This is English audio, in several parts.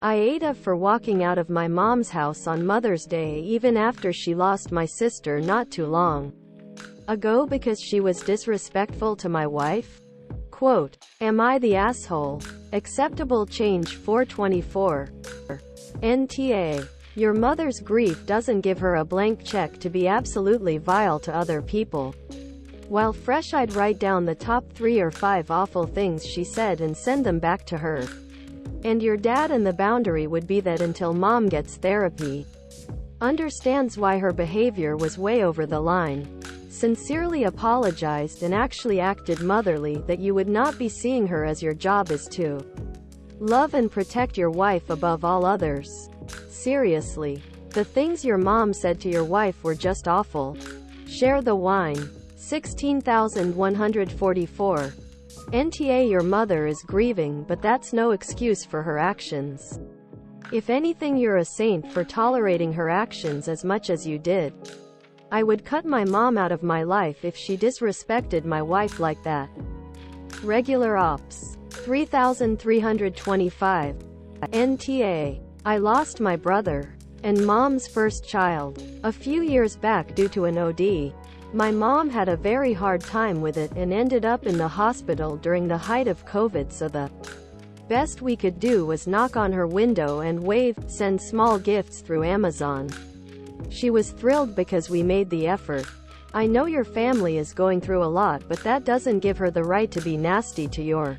AITA for walking out of my mom's house on Mother's Day even after she lost my sister not too long ago because she was disrespectful to my wife? Quote, am I the asshole? Acceptable change 424. NTA. Your mother's grief doesn't give her a blank check to be absolutely vile to other people. While fresh, I'd write down the top 3 or 5 awful things she said and send them back to her. And your dad, and the boundary would be that until mom gets therapy, understands why her behavior was way over the line, sincerely apologized and actually acted motherly, that you would not be seeing her, as your job is to love and protect your wife above all others. Seriously. The things your mom said to your wife were just awful. Share the wine. 16,144. NTA. Your mother is grieving, but that's no excuse for her actions. If anything, you're a saint for tolerating her actions as much as you did. I would cut my mom out of my life if she disrespected my wife like that. Regular Ops. 3,325. NTA. I lost my brother and mom's first child a few years back due to an OD. My mom had a very hard time with it and ended up in the hospital during the height of COVID, so the best we could do was knock on her window and wave, send small gifts through Amazon. She was thrilled because we made the effort. I know your family is going through a lot, but that doesn't give her the right to be nasty to your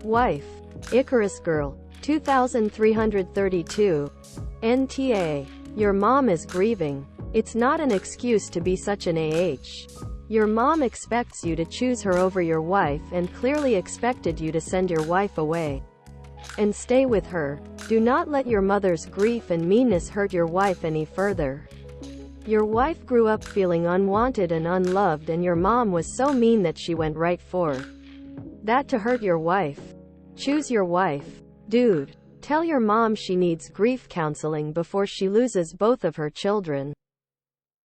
wife. Icarus Girl. 2,332. NTA. Your mom is grieving. It's not an excuse to be such an AH. Your mom expects you to choose her over your wife and clearly expected you to send your wife away and stay with her. Do not let your mother's grief and meanness hurt your wife any further. Your wife grew up feeling unwanted and unloved, and your mom was so mean that she went right for that to hurt your wife. Choose your wife. Dude. Tell your mom she needs grief counseling before she loses both of her children.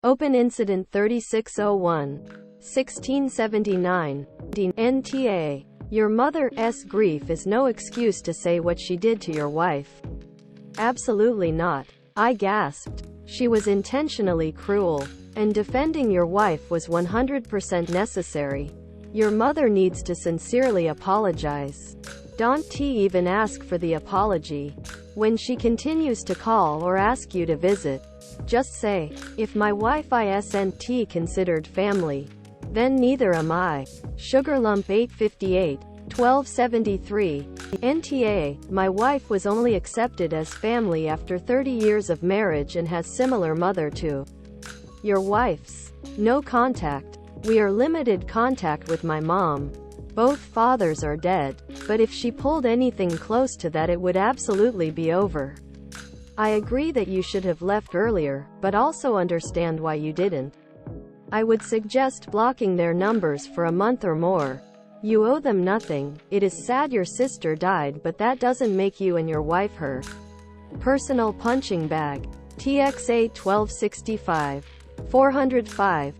Open Incident 3601. 1679. NTA. Your mother's grief is no excuse to say what she did to your wife. Absolutely not. I gasped. She was intentionally cruel, and defending your wife was 100% necessary. Your mother needs to sincerely apologize. Don't even ask for the apology. When she continues to call or ask you to visit, just say, if my wife isn't considered family, then neither am I. Sugarlump 858. 1273. NTA. My wife was only accepted as family after 30 years of marriage and has similar mother to your wife's. No contact. We are limited contact with my mom. Both fathers are dead, but if she pulled anything close to that, it would absolutely be over. I agree that you should have left earlier, but also understand why you didn't. I would suggest blocking their numbers for a month or more. You owe them nothing. It is sad your sister died, but that doesn't make you and your wife her personal punching bag. TXA 1265. 405.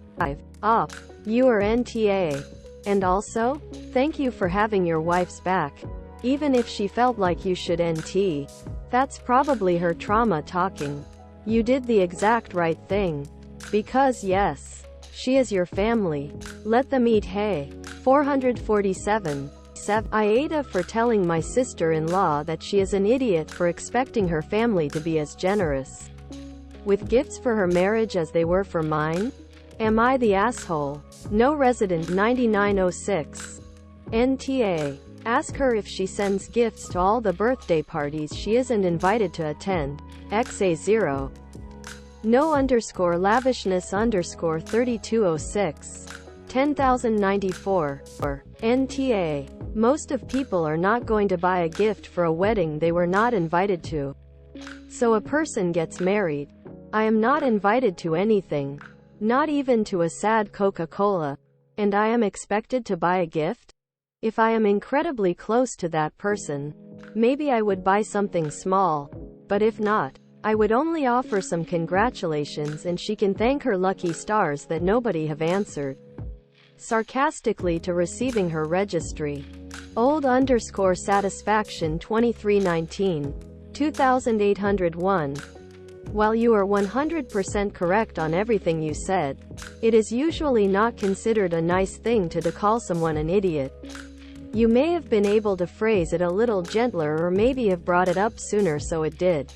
Op. You are NTA. And also, thank you for having your wife's back. Even if she felt like you should NT. That's probably her trauma talking. You did the exact right thing. Because yes, she is your family. Let them eat hay. 447. AITA for telling my sister-in-law that she is an idiot for expecting her family to be as generous with gifts for her marriage as they were for mine. Am I the asshole? No Resident 9906. NTA. Ask her if she sends gifts to all the birthday parties she isn't invited to attend. XA0. No _lavishness _3206. 10,094. NTA. Most of people are not going to buy a gift for a wedding they were not invited to. So a person gets married. I am not invited to anything. Not even to a sad Coca-Cola. And I am expected to buy a gift? If I am incredibly close to that person, maybe I would buy something small. But if not, I would only offer some congratulations and she can thank her lucky stars that nobody have answered sarcastically to receiving her registry. Old _satisfaction 2319. 2801. While you are 100% correct on everything you said, it is usually not considered a nice thing to call someone an idiot. You may have been able to phrase it a little gentler or maybe have brought it up sooner so it did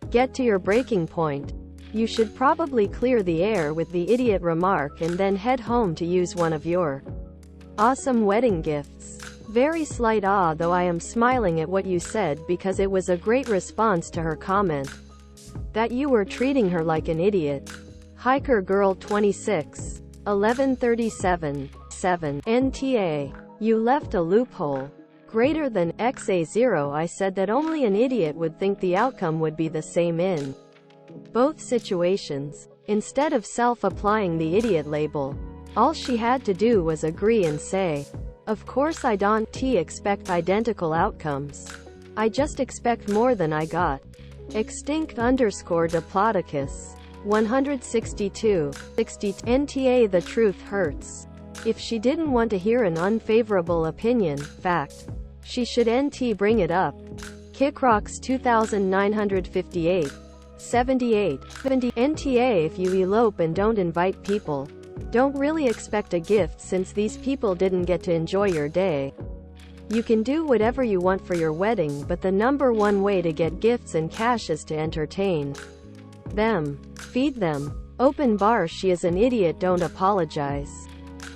get to your breaking point. You should probably clear the air with the idiot remark and then head home to use one of your awesome wedding gifts. Very slight though I am smiling at what you said because it was a great response to her comment that you were treating her like an idiot. Hiker Girl 26. 1137. 7. NTA. You left a loophole. Greater than XA0. I said that only an idiot would think the outcome would be the same in both situations. Instead of self-applying the idiot label, all she had to do was agree and say, "Of course I don't expect identical outcomes. I just expect more than I got." Extinct _ Diplodocus. 162. 60. NTA. The truth hurts. If she didn't want to hear an unfavorable opinion, fact, she should bring it up. Kickrocks 2958. 78. 70. NTA. If you elope and don't invite people, don't really expect a gift since these people didn't get to enjoy your day. You can do whatever you want for your wedding, but the #1 way to get gifts and cash is to entertain them. Feed them. Open bar. She is an idiot. Don't apologize.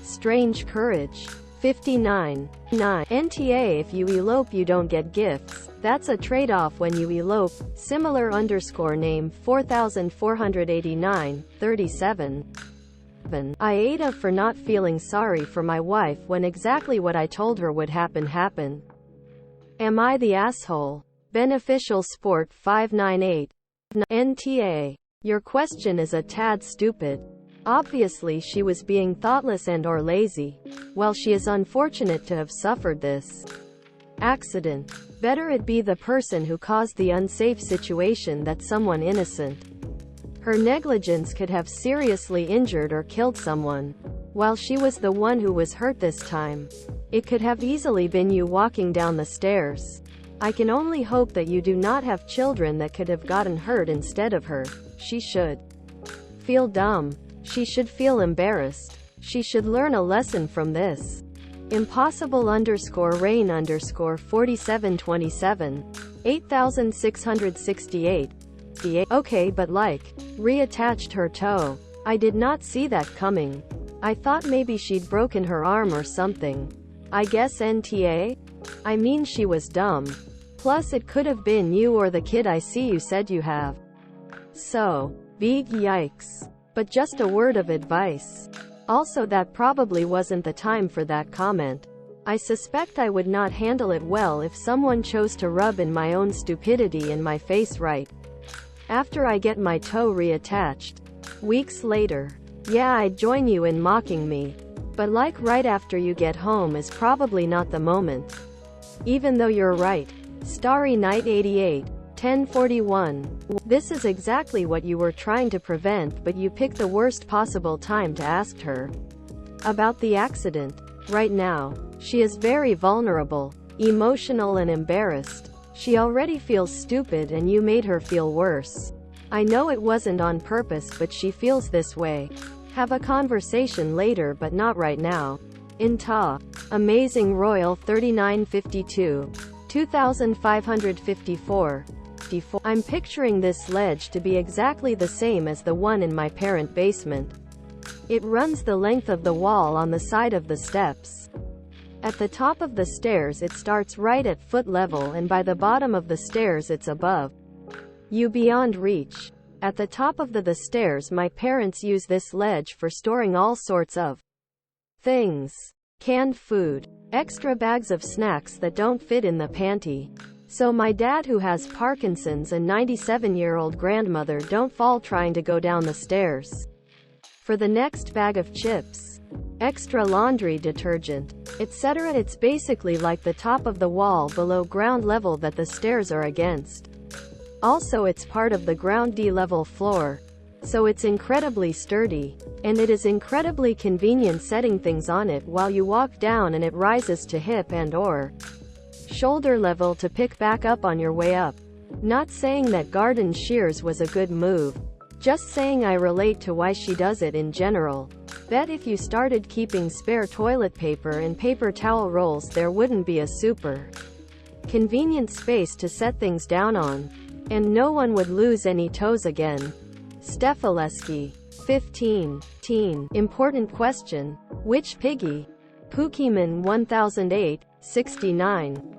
Strange courage. 59. 9. NTA. If you elope you don't get gifts. That's a trade-off when you elope. Similar _name 4489. 37. AITA. For not feeling sorry for my wife when exactly what I told her would happen happened. Am I the asshole? Beneficial Sport 598. NTA. Your question is a tad stupid. Obviously she was being thoughtless and or lazy. Well, she is unfortunate to have suffered this accident. Better it be the person who caused the unsafe situation than someone innocent. Her negligence could have seriously injured or killed someone, while she was the one who was hurt this time. It could have easily been you walking down the stairs. I can only hope that you do not have children that could have gotten hurt instead of her. She should feel dumb. She should feel embarrassed. She should learn a lesson from this. Impossible _rain _ 4727. 8668. Okay, but reattached her toe. I did not see that coming. I thought maybe she'd broken her arm or something. I guess NTA? I mean, she was dumb. Plus it could have been you or the kid I see you said you have. So, big yikes. But just a word of advice. Also, that probably wasn't the time for that comment. I suspect I would not handle it well if someone chose to rub in my own stupidity in my face right after I get my toe reattached. Weeks later. Yeah, I'd join you in mocking me. But right after you get home is probably not the moment. Even though you're right. Starry Night 88. 1041. This is exactly what you were trying to prevent, but you picked the worst possible time to ask her about the accident. Right now, she is very vulnerable, emotional and embarrassed. She already feels stupid and you made her feel worse. I know it wasn't on purpose, but she feels this way. Have a conversation later, but not right now. INTA. Amazing Royal 3952. 2554. I'm picturing this ledge to be exactly the same as the one in my parent basement. It runs the length of the wall on the side of the steps. At the top of the stairs it starts right at foot level, and by the bottom of the stairs it's above you, beyond reach. At the top of the stairs my parents use this ledge for storing all sorts of things. Canned food. Extra bags of snacks that don't fit in the pantry. So my dad, who has Parkinson's, and 97-year-old grandmother don't fall trying to go down the stairs. For the next bag of chips, extra laundry detergent, etc. It's basically like the top of the wall below ground level that the stairs are against. Also, it's part of the ground D-level floor. So it's incredibly sturdy. And it is incredibly convenient setting things on it while you walk down, and it rises to hip and or shoulder level to pick back up on your way up. Not saying that garden shears was a good move. Just saying I relate to why she does it in general. Bet if you started keeping spare toilet paper and paper towel rolls there wouldn't be a super convenient space to set things down on. And no one would lose any toes again. Stefaleski. 15. Important question. Which piggy? Pokemon 1008, 69.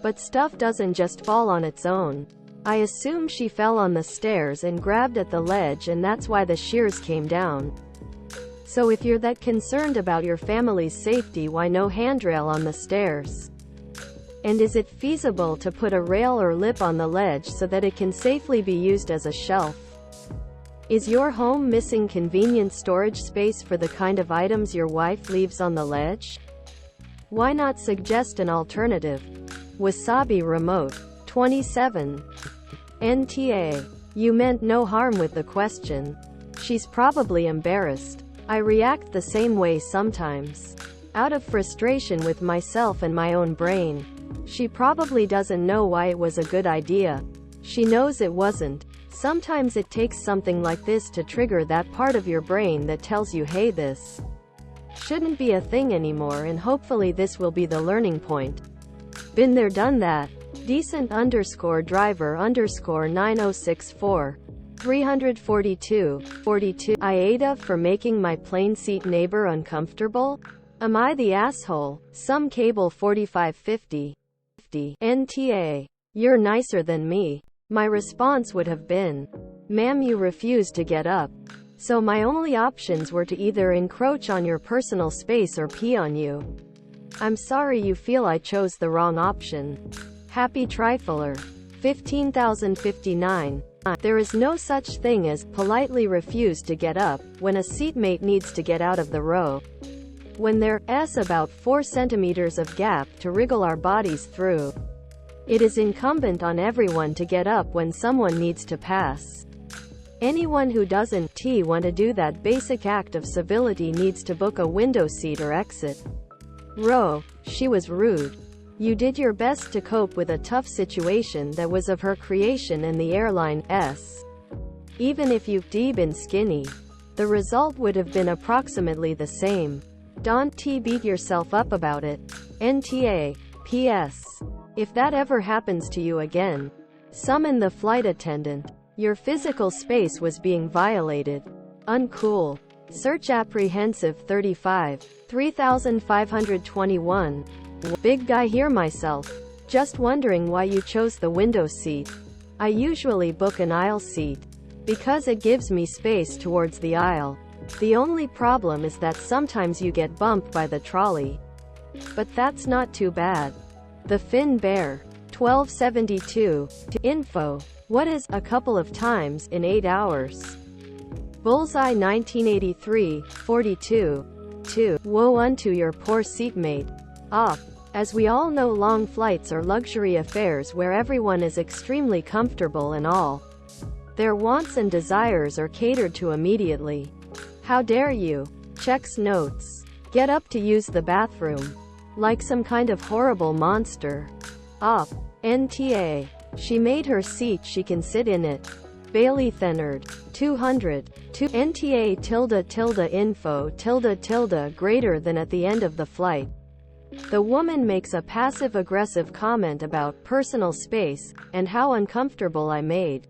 But stuff doesn't just fall on its own. I assume she fell on the stairs and grabbed at the ledge, and that's why the shears came down. So if you're that concerned about your family's safety, why no handrail on the stairs? And is it feasible to put a rail or lip on the ledge so that it can safely be used as a shelf? Is your home missing convenient storage space for the kind of items your wife leaves on the ledge? Why not suggest an alternative? Wasabi Remote. 27. NTA. You meant no harm with the question. She's probably embarrassed. I react the same way sometimes. Out of frustration with myself and my own brain. She probably doesn't know why it was a good idea. She knows it wasn't. Sometimes it takes something like this to trigger that part of your brain that tells you, hey, this shouldn't be a thing anymore, and hopefully this will be the learning point. Been there, done that. Decent_driver_9064. 342. AITA for making my plane seat neighbor uncomfortable? Am I the asshole? Some cable 4550. NTA. You're nicer than me. My response would have been, ma'am, you refused to get up. So my only options were to either encroach on your personal space or pee on you. I'm sorry you feel I chose the wrong option. Happy Trifler. 15,059. There is no such thing as politely refuse to get up when a seatmate needs to get out of the row. When there's about 4 centimeters of gap to wriggle our bodies through. It is incumbent on everyone to get up when someone needs to pass. Anyone who doesn't want to do that basic act of civility needs to book a window seat or exit row. She was rude. You did your best to cope with a tough situation that was of her creation and the airline's. Even if you've been skinny, the result would have been approximately the same. Don't beat yourself up about it. NTA. PS. If that ever happens to you again, summon the flight attendant. Your physical space was being violated. Uncool. Search apprehensive 35. 3521. Big guy here myself. Just wondering why you chose the window seat. I usually book an aisle seat because it gives me space towards the aisle. The only problem is that sometimes you get bumped by the trolley. But that's not too bad. The Finn Bear. 1272. Info. What is a couple of times in 8 hours? Bullseye 1983. 42. 2. Woe unto your poor seatmate. As we all know, long flights are luxury affairs where everyone is extremely comfortable and all their wants and desires are catered to immediately. How dare you? Checks notes. Get up to use the bathroom. Like some kind of horrible monster. NTA. She made her seat, she can sit in it. Bailey Thenard. 200. NTA info greater than at the end of the flight. The woman makes a passive-aggressive comment about personal space and how uncomfortable I made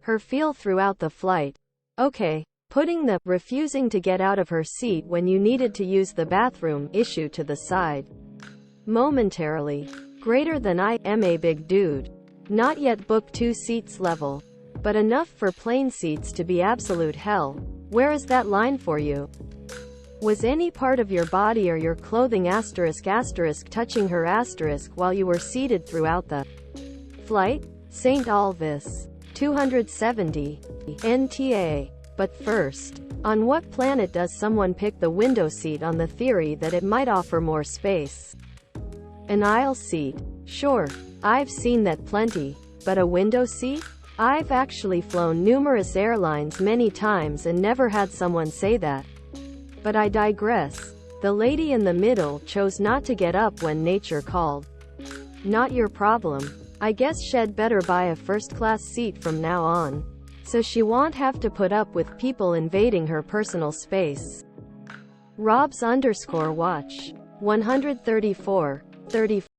her feel throughout the flight. Okay. Putting the refusing to get out of her seat when you needed to use the bathroom issue to the side. Momentarily. Greater than I am a big dude. Not yet book 2 seats level. But enough for plane seats to be absolute hell. Where is that line for you? Was any part of your body or your clothing touching her while you were seated throughout the flight? St. Alvis. 270. NTA. But first, on what planet does someone pick the window seat on the theory that it might offer more space? An aisle seat? Sure, I've seen that plenty. But a window seat? I've actually flown numerous airlines many times and never had someone say that. But I digress. The lady in the middle chose not to get up when nature called. Not your problem. I guess she'd better buy a first-class seat from now on, so she won't have to put up with people invading her personal space. Rob's_watch. 134. 34.